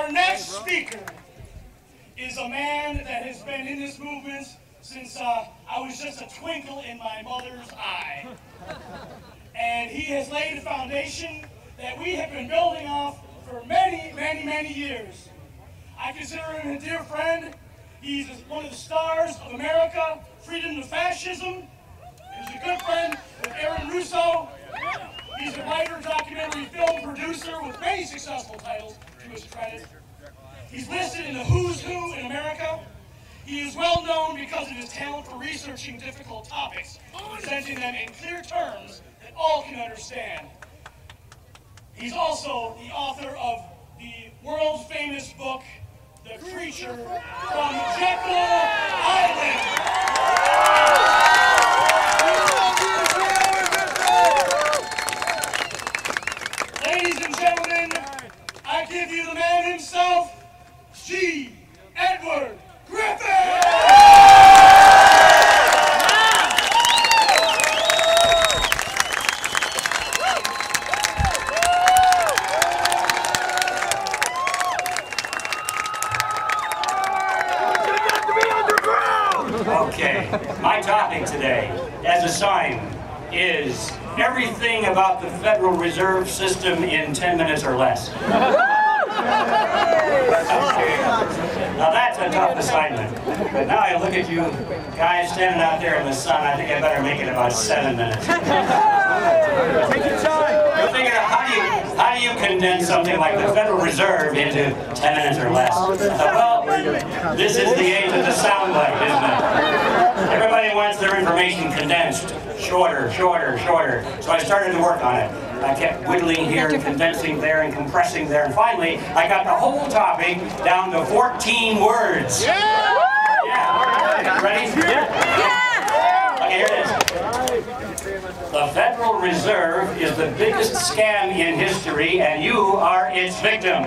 Our next speaker is a man that has been in this movement since I was just a twinkle in my mother's eye. And he has laid a foundation that we have been building off for many, many, many years. I consider him a dear friend. He's one of the stars of America, Freedom to Fascism. He's a good friend with Aaron Russo. He's a writer, documentary film producer with many successful titles to his credit. He's listed in the who's who in America. He is well known because of his talent for researching difficult topics, presenting them in clear terms that all can understand. He's also the author of the world famous book, The Creature from Jekyll Island. Ladies and gentlemen, I give you the man himself, G. Edward Griffin! Okay, my topic today, as a sign, is everything about the Federal Reserve System in 10 minutes or less. Now that's a tough assignment. But now I look at you guys standing out there in the sun, I think I better make it about 7 minutes. Take your time. You're thinking, how do you condense something like the Federal Reserve into 10 minutes or less? Well, this is the age of the soundbite, isn't it? Everybody wants their information condensed, shorter, shorter, shorter. So I started to work on it. I kept whittling here and condensing there and compressing there, and finally I got the whole topic down to 14 words. Yeah. Ready? Yeah. Okay, here it is. The Federal Reserve is the biggest scam in history, and you are its victim.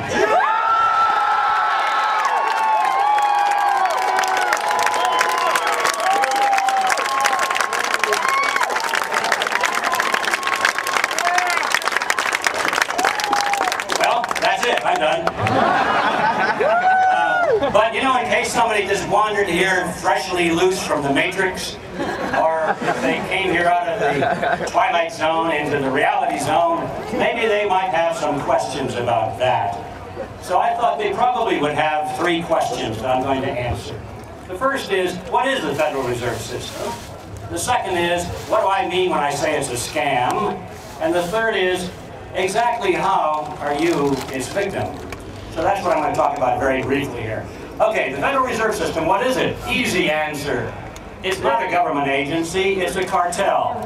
I'm done. But you know, in case somebody just wandered here freshly loose from the Matrix, or if they came here out of the Twilight Zone into the reality zone, maybe they might have some questions about that. So I thought they probably would have 3 questions that I'm going to answer. The first is, what is the Federal Reserve System? The second is, what do I mean when I say it's a scam? And the third is, exactly how are you its victim? So that's what I'm going to talk about very briefly here. Okay, the Federal Reserve System, what is it? Easy answer. It's not a government agency, it's a cartel.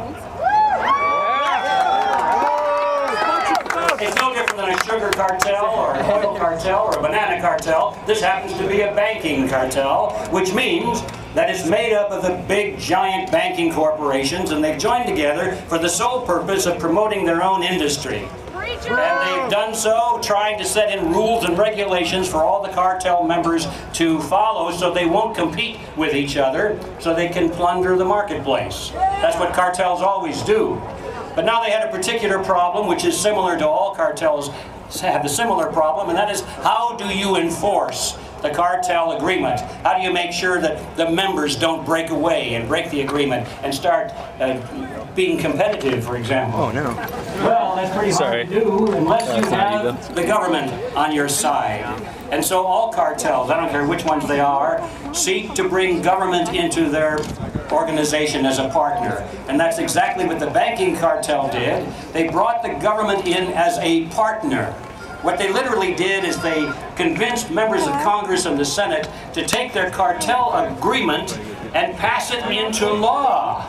It's no different than a sugar cartel or an oil cartel or a banana cartel. This happens to be a banking cartel, which means that it's made up of the big, giant banking corporations, and they've joined together for the sole purpose of promoting their own industry. And they've done so trying to set in rules and regulations for all the cartel members to follow so they won't compete with each other, so they can plunder the marketplace. That's what cartels always do. But now they had a particular problem, which is similar to all cartels have a similar problem, and that is, how do you enforce the cartel agreement? How do you make sure that the members don't break away and break the agreement and start being competitive, for example? Oh, no. Well, that's pretty hard to do unless you have the government on your side. And so all cartels, I don't care which ones they are, seek to bring government into their organization as a partner. And that's exactly what the banking cartel did. They brought the government in as a partner. What they literally did is they convinced members of Congress and the Senate to take their cartel agreement and pass it into law.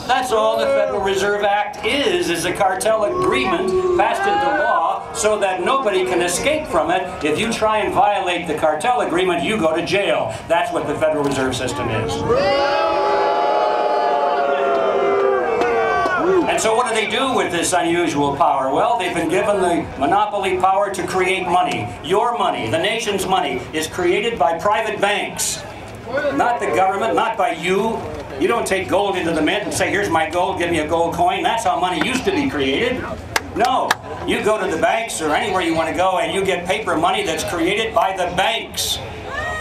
That's all the Federal Reserve Act is a cartel agreement passed into law so that nobody can escape from it. If you try and violate the cartel agreement, you go to jail. That's what the Federal Reserve System is. And so what do they do with this unusual power? Well, they've been given the monopoly power to create money. Your money, the nation's money, is created by private banks. Not the government, not by you. You don't take gold into the mint and say, here's my gold, give me a gold coin. That's how money used to be created. No, you go to the banks or anywhere you want to go and you get paper money that's created by the banks.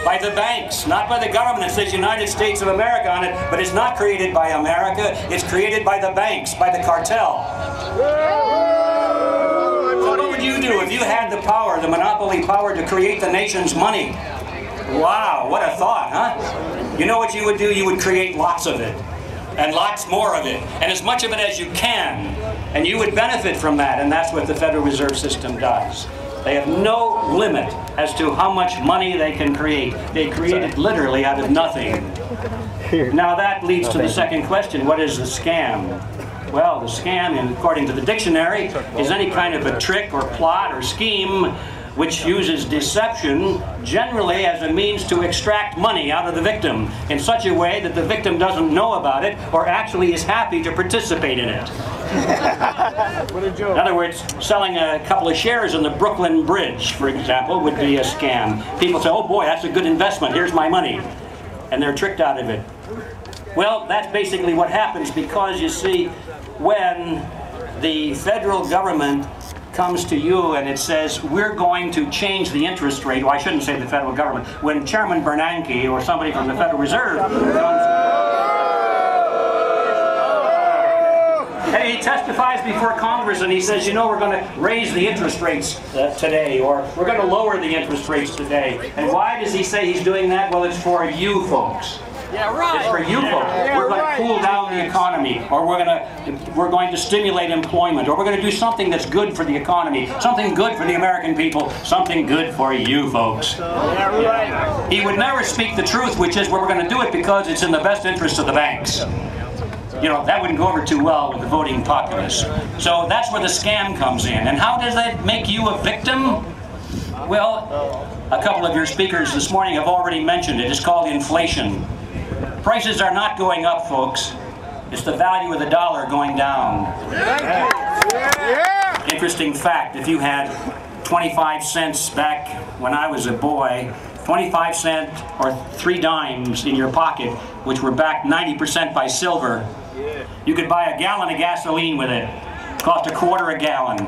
By the banks, not by the government. It says United States of America on it, but it's not created by America. It's created by the banks, by the cartel. So what would you do if you had the power, the monopoly power to create the nation's money? Wow, what a thought, huh? You know what you would do? You would create lots of it. And lots more of it, and as much of it as you can, and you would benefit from that, and that's what the Federal Reserve System does. They have no limit as to how much money they can create. They create it literally out of nothing. Now that leads to the second question, what is the scam? Well, the scam, according to the dictionary, is any kind of a trick or plot or scheme which uses deception generally as a means to extract money out of the victim in such a way that the victim doesn't know about it or actually is happy to participate in it. In other words, selling a couple of shares in the Brooklyn Bridge, for example, would be a scam. People say, oh boy, that's a good investment, here's my money. And they're tricked out of it. Well, that's basically what happens because, you see, when the federal government comes to you and it says, we're going to change the interest rate. Well, I shouldn't say the federal government. When Chairman Bernanke or somebody from the Federal Reserve comes, and he testifies before Congress and he says, you know, we're going to raise the interest rates today, or we're going to lower the interest rates today. And why does he say he's doing that? Well, it's for you folks. Yeah, right. It's for you folks. We're going to cool down the economy, or we're going to stimulate employment, or we're going to do something that's good for the economy, something good for the American people, something good for you folks. Yeah, right. He would never speak the truth, which is we're going to do it because it's in the best interest of the banks. You know, that wouldn't go over too well with the voting populace. So that's where the scam comes in. And how does that make you a victim? Well, a couple of your speakers this morning have already mentioned it. It's called inflation. Prices are not going up, folks. It's the value of the dollar going down. Interesting fact, if you had 25 cents back when I was a boy, 25 cents or 3 dimes in your pocket, which were backed 90% by silver, you could buy a gallon of gasoline with it. It cost $1/4 a gallon.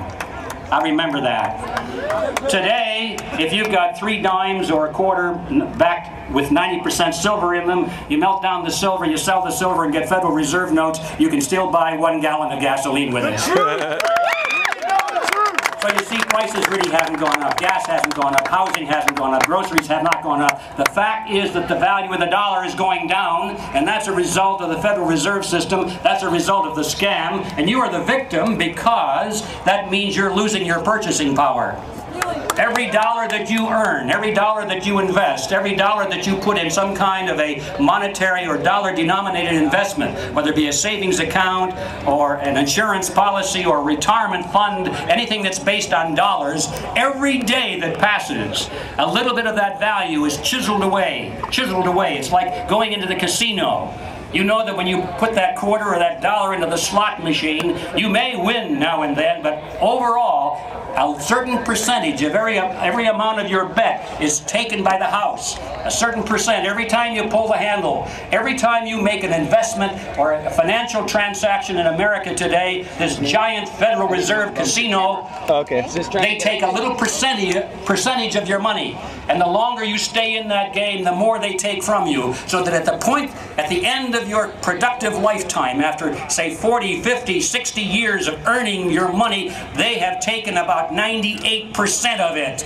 I remember that. Today, if you've got 3 dimes or $1/4 backed with 90% silver in them, you melt down the silver, you sell the silver and get Federal Reserve notes, you can still buy 1 gallon of gasoline with it. So you see, prices really haven't gone up. Gas hasn't gone up. Housing hasn't gone up. Groceries have not gone up. The fact is that the value of the dollar is going down, and that's a result of the Federal Reserve System. That's a result of the scam, and you are the victim because that means you're losing your purchasing power. Every dollar that you earn, every dollar that you invest, every dollar that you put in some kind of a monetary or dollar-denominated investment, whether it be a savings account or an insurance policy or retirement fund, anything that's based on dollars, every day that passes, a little bit of that value is chiseled away. Chiseled away. It's like going into the casino. You know that when you put that $1/4 or that dollar into the slot machine, you may win now and then, but overall, a certain percentage of every amount of your bet is taken by the house. A certain percent every time you pull the handle. Every time you make an investment or a financial transaction in America today, this giant Federal Reserve casino, they take a little percentage of your money. And the longer you stay in that game, the more they take from you. So that at the end of your productive lifetime, after say 40, 50, 60 years of earning your money, they have taken about 98% of it.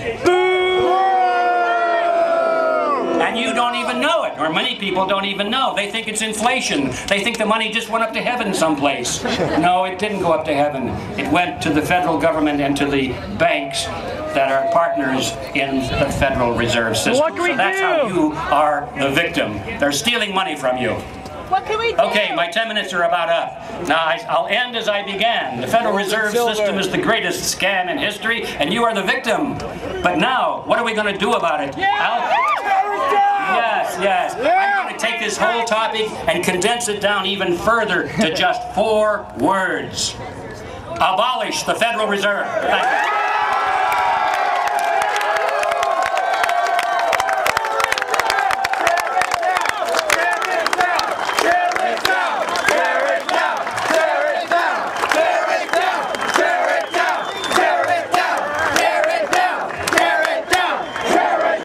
And you don't even know it, or many people don't even know. They think it's inflation. They think the money just went up to heaven someplace. No, it didn't go up to heaven. It went to the federal government and to the banks that are partners in the Federal Reserve System. What can we so that's do? how you are the victim. They're stealing money from you. What can we do? Okay, my 10 minutes are about up. Now, I'll end as I began. The Federal Reserve System is the greatest scam in history, and you are the victim. But now, what are we going to do about it? Yes. I'm going to take this whole topic and condense it down even further to just 4 words. Abolish the Federal Reserve. Thank you.